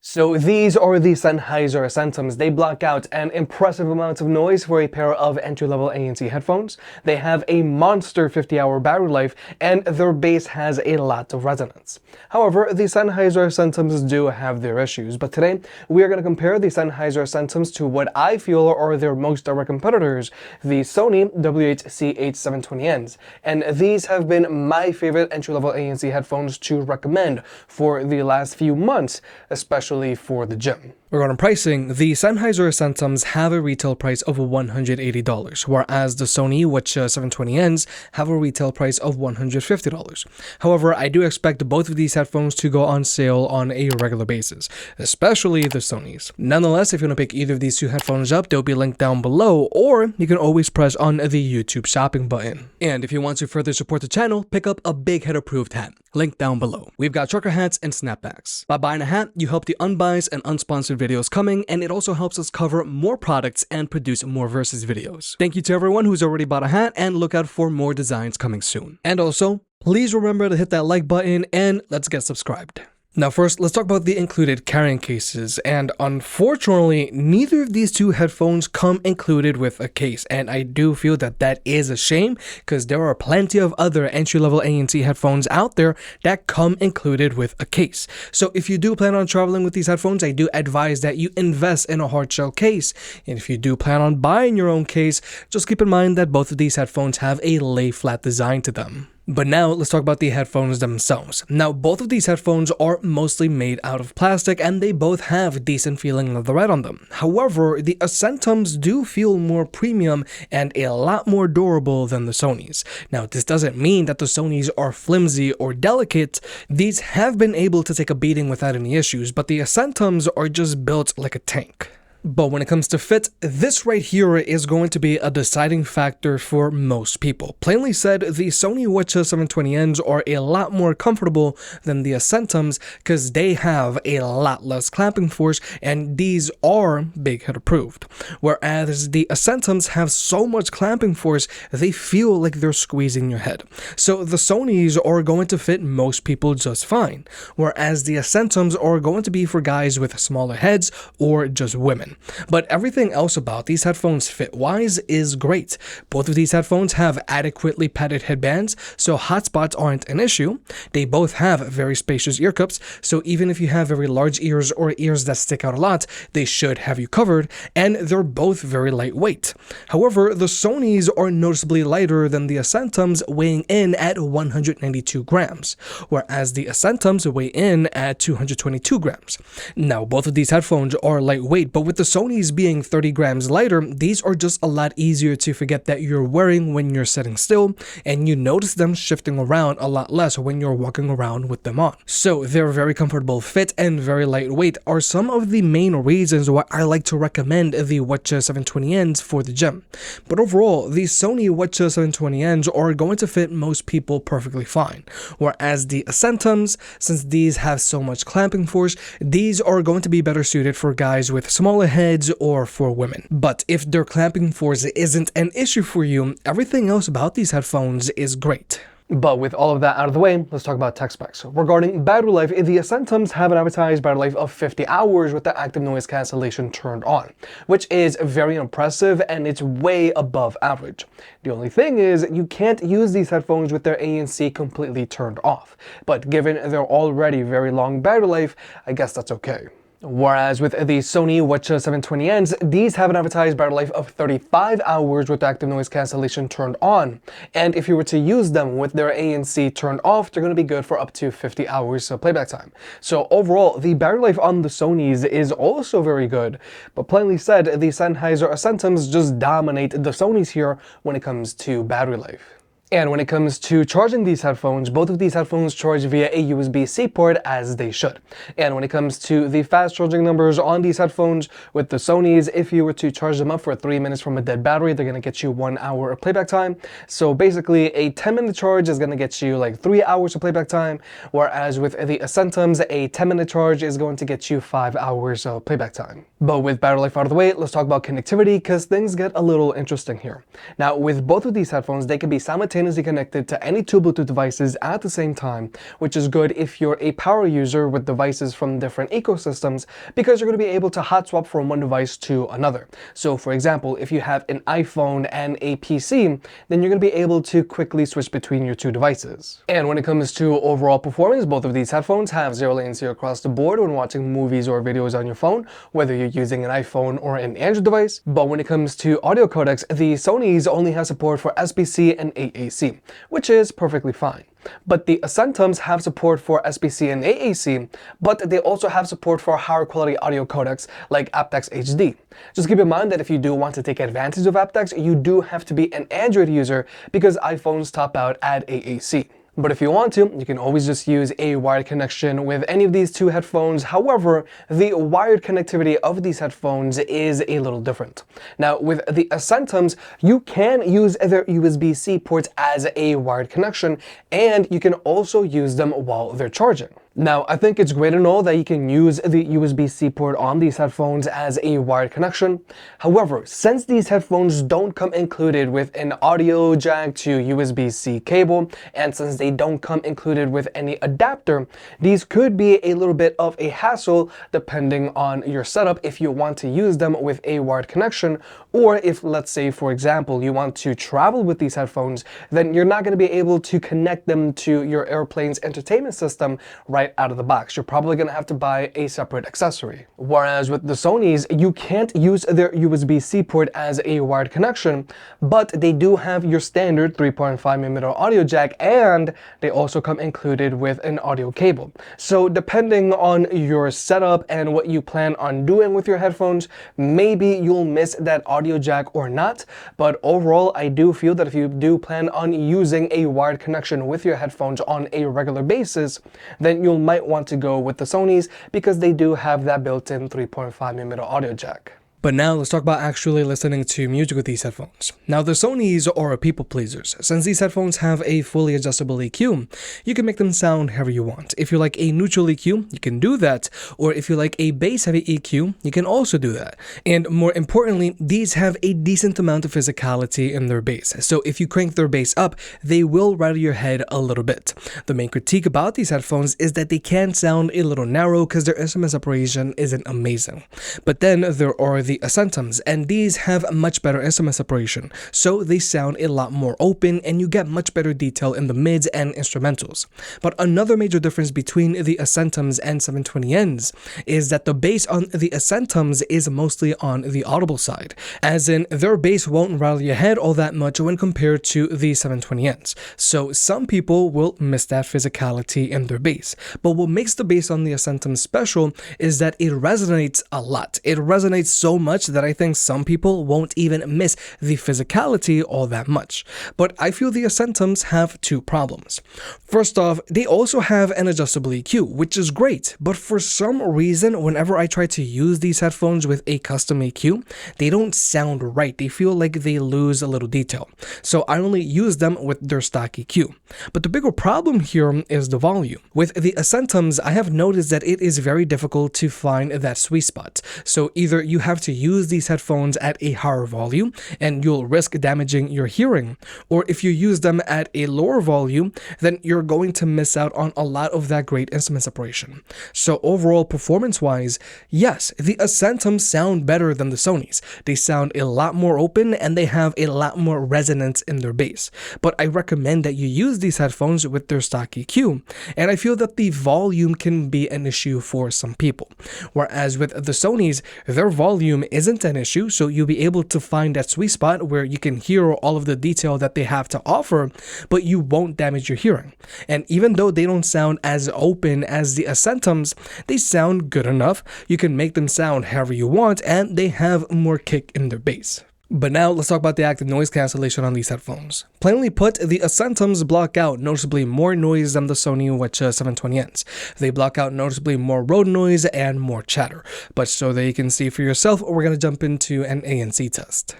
So these are the Sennheiser Accentums. They block out an impressive amount of noise for a pair of entry-level ANC headphones. They have a monster 50-hour battery life, and their bass has a lot of resonance. However, the Sennheiser Accentums do have their issues, but today we are going to compare the Sennheiser Accentums to what I feel are their most direct competitors, the Sony WH-CH720Ns. And these have been my favorite entry-level ANC headphones to recommend for the last few months, especially for the gym. Regarding pricing, the Sennheiser Accentums have a retail price of $180, whereas the Sony WH-720Ns have a retail price of $150. However, I do expect both of these headphones to go on sale on a regular basis, especially the Sonys. Nonetheless, if you want to pick either of these two headphones up, they'll be linked down below, or you can always press on the YouTube shopping button. And if you want to further support the channel, pick up a Big Head approved hat, linked down below. We've got trucker hats and snapbacks. By buying a hat, you help the unbiased and unsponsored videos coming, and it also helps us cover more products and produce more versus videos. Thank you to everyone who's already bought a hat, and look out for more designs coming soon. And also, please remember to hit that like button, and let's get subscribed. Now first, let's talk about the included carrying cases, and unfortunately, neither of these two headphones come included with a case, and I do feel that that is a shame, because there are plenty of other entry-level ANC headphones out there that come included with a case. So if you do plan on traveling with these headphones, I do advise that you invest in a hard shell case, and if you do plan on buying your own case, just keep in mind that both of these headphones have a lay flat design to them. But now let's talk about the headphones themselves. Now both of these headphones are mostly made out of plastic, and they both have decent feeling leatherette on them. However, the Accentums do feel more premium and a lot more durable than the Sonys. Now this doesn't mean that the Sonys are flimsy or delicate. These have been able to take a beating without any issues, but the Accentums are just built like a tank. But when it comes to fit, this right here is going to be a deciding factor for most people. Plainly said, the Sony WH-720Ns are a lot more comfortable than the Accentums because they have a lot less clamping force, and these are big head approved. Whereas the Accentums have so much clamping force, they feel like they're squeezing your head. So the Sonys are going to fit most people just fine, whereas the Accentums are going to be for guys with smaller heads or just women. But everything else about these headphones fit-wise is great. Both of these headphones have adequately padded headbands, so hotspots aren't an issue. They both have very spacious ear cups, so even if you have very large ears or ears that stick out a lot, they should have you covered, and they're both very lightweight. However, the Sonys are noticeably lighter than the Accentums, weighing in at 192 grams, whereas the Accentums weigh in at 222 grams. Now, both of these headphones are lightweight, but with the Sonys being 30 grams lighter, these are just a lot easier to forget that you're wearing when you're sitting still, and you notice them shifting around a lot less when you're walking around with them on. So their very comfortable fit and very lightweight are some of the main reasons why I like to recommend the WH-720Ns for the gym. But overall, the Sony WH-720Ns are going to fit most people perfectly fine, whereas the Accentums, since these have so much clamping force, these are going to be better suited for guys with smaller heads or for women. But if their clamping force isn't an issue for you, everything else about these headphones is great. But with all of that out of the way, let's talk about tech specs. Regarding battery life, the Accentums have an advertised battery life of 50 hours with the active noise cancellation turned on, which is very impressive, and it's way above average. The only thing is, you can't use these headphones with their ANC completely turned off. But given their already very long battery life, I guess that's okay. Whereas with the Sony WH-720Ns, these have an advertised battery life of 35 hours with active noise cancellation turned on. And if you were to use them with their ANC turned off, they're going to be good for up to 50 hours of playback time. So overall, the battery life on the Sonys is also very good. But plainly said, the Sennheiser Accentums just dominate the Sonys here when it comes to battery life. And when it comes to charging these headphones, both of these headphones charge via a USB-C port, as they should. And when it comes to the fast charging numbers on these headphones, with the Sonys, if you were to charge them up for 3 minutes from a dead battery, they're going to get you 1 hour of playback time. So basically, a 10-minute charge is going to get you like 3 hours of playback time, whereas with the Accentums, a 10-minute charge is going to get you 5 hours of playback time. But with battery life out of the way, let's talk about connectivity, because things get a little interesting here. Now, with both of these headphones, they can be simultaneously simultaneously connected to any two Bluetooth devices at the same time, which is good if you're a power user with devices from different ecosystems, because you're going to be able to hot swap from one device to another. So for example, if you have an iPhone and a PC, then you're going to be able to quickly switch between your two devices. And when it comes to overall performance, both of these headphones have zero latency across the board when watching movies or videos on your phone, whether you're using an iPhone or an Android device. But when it comes to audio codecs, the Sonys only have support for SBC and AAC, which is perfectly fine. But the Accentums have support for SBC and AAC, but they also have support for higher quality audio codecs like aptX HD. Just keep in mind that if you do want to take advantage of aptX, you do have to be an Android user because iPhones top out at AAC. But if you want to, you can always just use a wired connection with any of these two headphones. However, the wired connectivity of these headphones is a little different. Now, with the Accentums, you can use their USB-C ports as a wired connection, and you can also use them while they're charging. Now, I think it's great to know that you can use the USB-C port on these headphones as a wired connection. However, since these headphones don't come included with an audio jack to USB-C cable, and since they don't come included with any adapter, these could be a little bit of a hassle depending on your setup if you want to use them with a wired connection, or if, let's say, for example, you want to travel with these headphones, then you're not going to be able to connect them to your airplane's entertainment system right out of the box. You're probably going to have to buy a separate accessory. Whereas with the Sonys, you can't use their USB-C port as a wired connection, but they do have your standard 3.5mm audio jack, and they also come included with an audio cable. So depending on your setup and what you plan on doing with your headphones, maybe you'll miss that audio jack or not. But overall, I do feel that if you do plan on using a wired connection with your headphones on a regular basis, then you might want to go with the Sonys because they do have that built-in 3.5mm audio jack. But now let's talk about actually listening to music with these headphones. Now the Sonys are people pleasers. Since these headphones have a fully adjustable EQ, you can make them sound however you want. If you like a neutral EQ, you can do that. Or if you like a bass heavy EQ, you can also do that. And more importantly, these have a decent amount of physicality in their bass. So if you crank their bass up, they will rattle your head a little bit. The main critique about these headphones is that they can sound a little narrow because their instrument separation isn't amazing. But then there are the Accentums, and these have much better instrument separation, so they sound a lot more open and you get much better detail in the mids and instrumentals. But another major difference between the Accentums and 720Ns is that the bass on the Accentums is mostly on the audible side, as in their bass won't rattle your head all that much when compared to the 720Ns. So some people will miss that physicality in their bass. But what makes the bass on the Accentum special is that it resonates a lot. It resonates so much that I think some people won't even miss the physicality all that much. But I feel the Accentums have two problems. First off, they also have an adjustable EQ, which is great, but for some reason, whenever I try to use these headphones with a custom EQ, they don't sound right. They feel like they lose a little detail. So I only use them with their stock EQ. But the bigger problem here is the volume. With the Accentums, I have noticed that it is very difficult to find that sweet spot. So either you have to use these headphones at a higher volume and you'll risk damaging your hearing, or if you use them at a lower volume, then you're going to miss out on a lot of that great instrument separation. So overall, performance-wise, yes, the Accentums sound better than the Sonys. They sound a lot more open and they have a lot more resonance in their bass. But I recommend that you use these headphones with their stock EQ, and I feel that the volume can be an issue for some people. Whereas with the Sonys, their volume isn't an issue, so you'll be able to find that sweet spot where you can hear all of the detail that they have to offer, but you won't damage your hearing. And even though they don't sound as open as the Accentums, they sound good enough. You can make them sound however you want, and they have more kick in their bass. But now let's talk about the active noise cancellation on these headphones. Plainly put, the Accentums block out noticeably more noise than the Sony WH-CH720Ns. They block out noticeably more road noise and more chatter. But so that you can see for yourself, we're going to jump into an ANC test.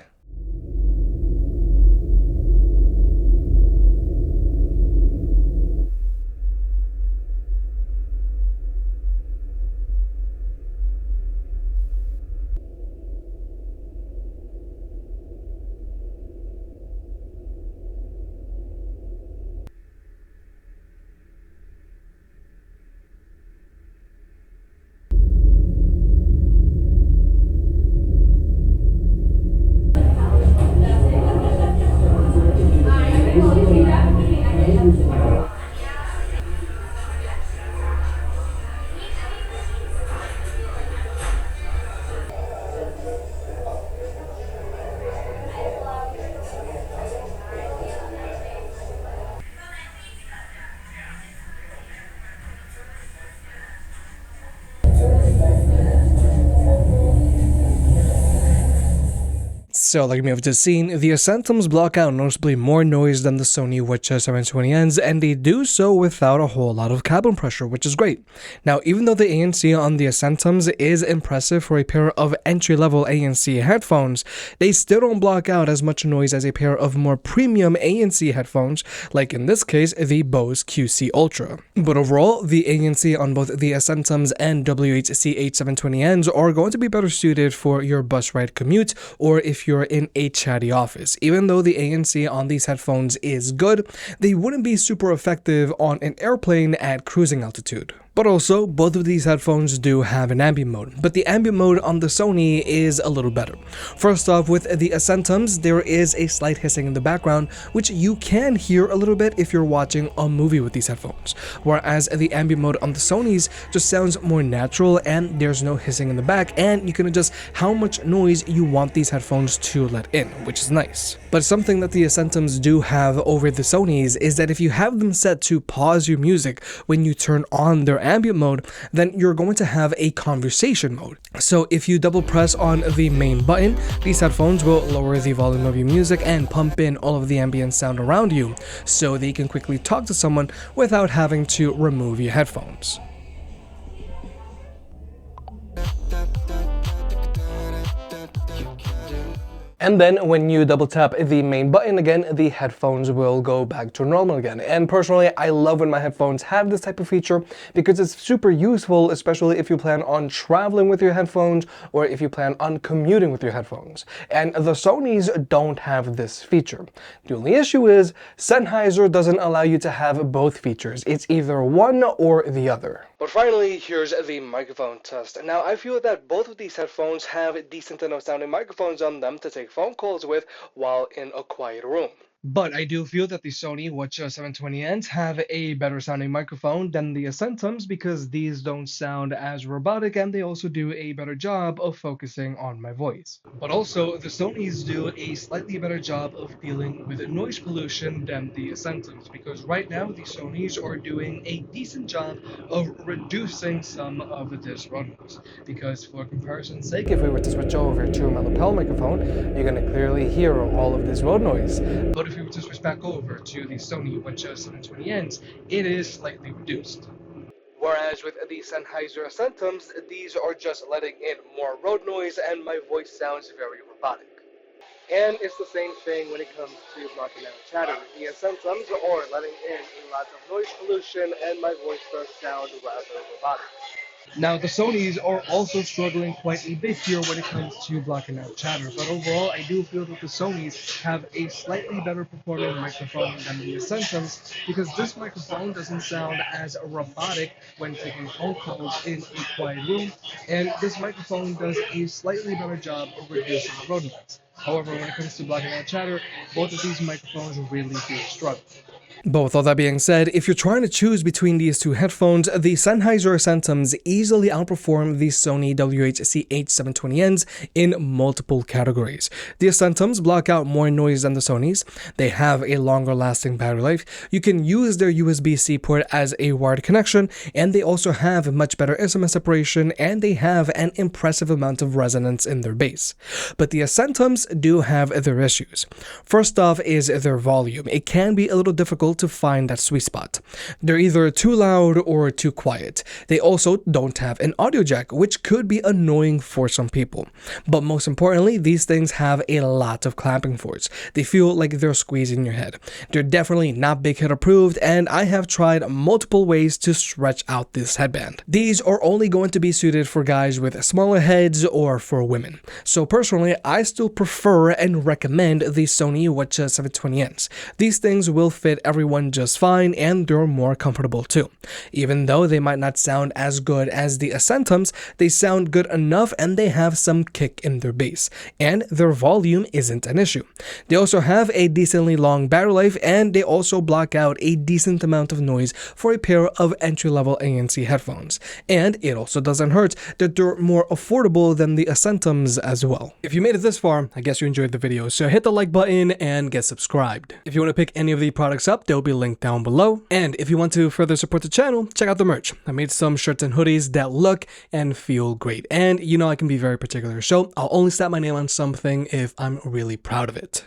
So like you may have just seen, the Accentums block out noticeably more noise than the Sony WH-CH720Ns, and they do so without a whole lot of cabin pressure, which is great. Now, even though the ANC on the Accentums is impressive for a pair of entry-level ANC headphones, they still don't block out as much noise as a pair of more premium ANC headphones, like in this case, the Bose QC Ultra. But overall, the ANC on both the Accentums and WH-CH720Ns are going to be better suited for your bus ride commute or if you're in a chatty office. Even though the ANC on these headphones is good, they wouldn't be super effective on an airplane at cruising altitude. But also, both of these headphones do have an ambient mode, but the ambient mode on the Sony is a little better. First off, with the Accentums, there is a slight hissing in the background, which you can hear a little bit if you're watching a movie with these headphones, whereas the ambient mode on the Sonys just sounds more natural and there's no hissing in the back, and you can adjust how much noise you want these headphones to let in, which is nice. But something that the Accentums do have over the Sonys is that if you have them set to pause your music when you turn on their ambient mode, then you're going to have a conversation mode. So if you double press on the main button, these headphones will lower the volume of your music and pump in all of the ambient sound around you so that you can quickly talk to someone without having to remove your headphones. And then when you double tap the main button again, the headphones will go back to normal again. And personally, I love when my headphones have this type of feature because it's super useful, especially if you plan on traveling with your headphones or if you plan on commuting with your headphones. And the Sonys don't have this feature. The only issue is Sennheiser doesn't allow you to have both features. It's either one or the other. But finally, here's the microphone test. Now, I feel that both of these headphones have decent enough sounding microphones on them to take phone calls with while in a quiet room. But I do feel that the Sony WH-720Ns have a better sounding microphone than the Accentums because these don't sound as robotic and they also do a better job of focusing on my voice. But also, the Sonys do a slightly better job of dealing with noise pollution than the Accentums because right now the Sonys are doing a decent job of reducing some of this road noise. Because for comparison's sake, If we were to switch over to my lapel microphone, you're going to clearly hear all of this road noise. but if we were to switch back over to the Sony WH-720Ns, it is slightly reduced. Whereas with the Sennheiser Accentums, these are just letting in more road noise and my voice sounds very robotic. And it's the same thing when it comes to blocking out chatter. The Accentums are letting in a lot of noise pollution and my voice does sound rather robotic. Now, the Sonys are also struggling quite a bit here when it comes to blocking out chatter, but overall, I do feel that the Sonys have a slightly better performing microphone than the Accentums because this microphone doesn't sound as robotic when taking phone calls in a quiet room, and this microphone does a slightly better job of reducing road noise. However, when it comes to blocking out chatter, both of these microphones really do struggle. But with all that being said, if you're trying to choose between these two headphones, the Sennheiser Accentums easily outperform the Sony WH-CH720Ns in multiple categories. The Accentums block out more noise than the Sonys, they have a longer lasting battery life, you can use their USB-C port as a wired connection, and they also have much better instrument separation, and they have an impressive amount of resonance in their bass. But the Accentums do have their issues. First off is their volume. It can be a little difficult to find that sweet spot. They're either too loud or too quiet. They also don't have an audio jack, which could be annoying for some people. But most importantly, these things have a lot of clamping force. They feel like they're squeezing your head. They're definitely not big head approved, and I have tried multiple ways to stretch out this headband. These are only going to be suited for guys with smaller heads or for women. So personally, I still prefer and recommend the Sony WH-720Ns. These things will fit everyone just fine, and they're more comfortable too. Even though they might not sound as good as the Accentums, they sound good enough and they have some kick in their bass, and their volume isn't an issue. They also have a decently long battery life, and they also block out a decent amount of noise for a pair of entry-level ANC headphones. And it also doesn't hurt that they're more affordable than the Accentums as well. If you made it this far, I guess you enjoyed the video, so hit the like button and get subscribed. If you want to pick any of the products up, they'll be linked down below. And if you want to further support the channel, check out the merch. I made some shirts and hoodies that look and feel great. And you know I can be very particular, so I'll only slap my name on something if I'm really proud of it.